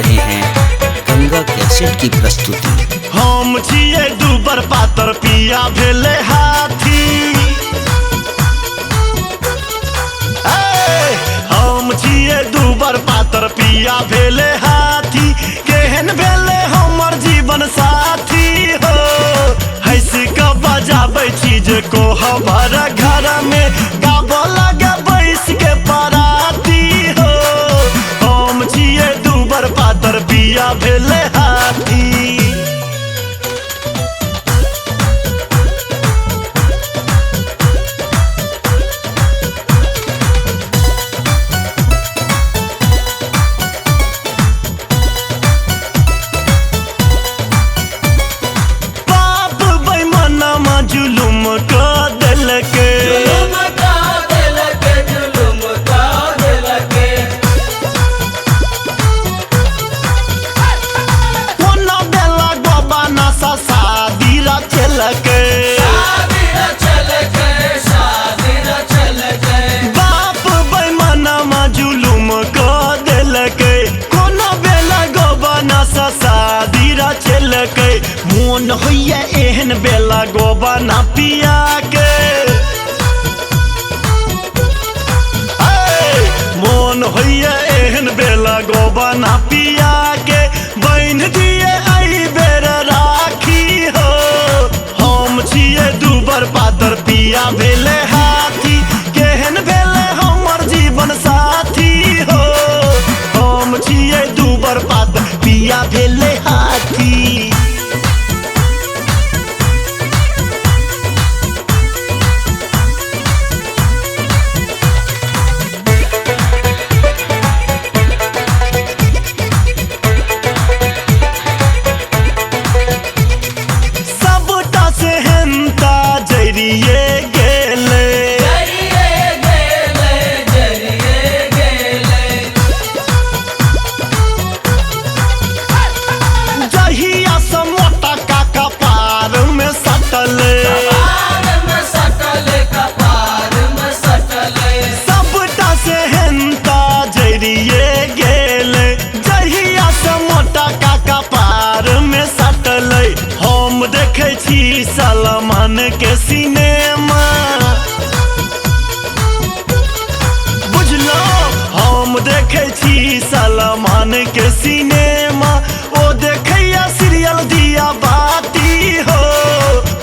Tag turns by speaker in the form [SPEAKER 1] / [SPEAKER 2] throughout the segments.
[SPEAKER 1] रहे हैं गंगा कैसेट की प्रस्तुति।
[SPEAKER 2] हम छिए दूबर पातर पिया भेले हाथी, हम छिए दूबर पातर पिया भेले हाथी। केहन भेले हमर जीवन साथी हो, हंसी के बजाबै छी जे को हमर घर में गाबो लगे बैस के पराती हो। हम छिए दूबर पातर पिया भेले हाथी। जुलुम का दिल के कोना बेला गोबा नशा शादी चल के बाप बैमनमा जुलुम का दिल के कोना बेला गोबा नशा शादी चल के। मोन होइए एहन बेला गोबा ना पिया के, मोन होइए एहन बेला गोबा ना पिया के। बन दिए आई बेर राखी हो, हम छिए दूबर पातर पिया भेले हाथी। केहन भेले हमर जीवन साथी हो, हम छिए दूबर पातर पिया भेले हाथी। हम देखे छी सलमान के सिनेमा, बुझलो हम देखे छी सलमान के सिनेमा। ओ देखैया सीरियल दिया बाती हो,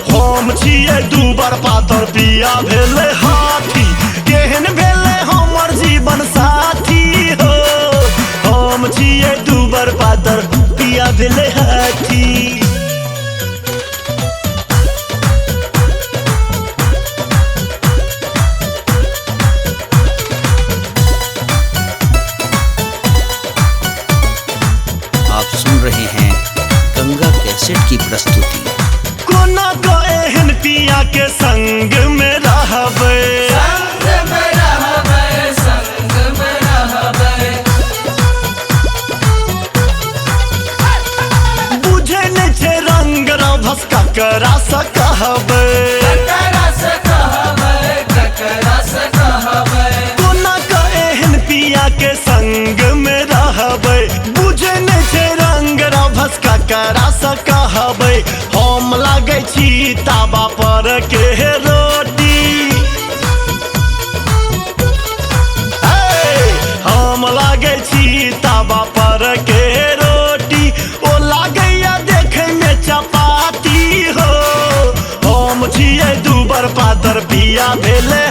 [SPEAKER 2] हम छिए दूबर पातर पिया भेले हाथी। केहन भेले हमर जीवन साथी हो, हम छिए दूबर पातर पिया भेले हाथी।
[SPEAKER 1] आप सुन रहे हैं गंगा कैसेट की प्रस्तुति।
[SPEAKER 2] कोना को एहन पिया के संग में रहबै, बुझे नहीं छे रंग रभस ककरा से कहबै। कोना को एहन पिया के संग में रहबै, बुझे नहीं छे रंग रभस ककरा से कहबै। हम लागे छी ताबा पर के रोटी, हम लागे छी ताबा पर के रोटी। ओ लागैया देखे में चपाती हो, हम छिए दूबर पातर पिया भेले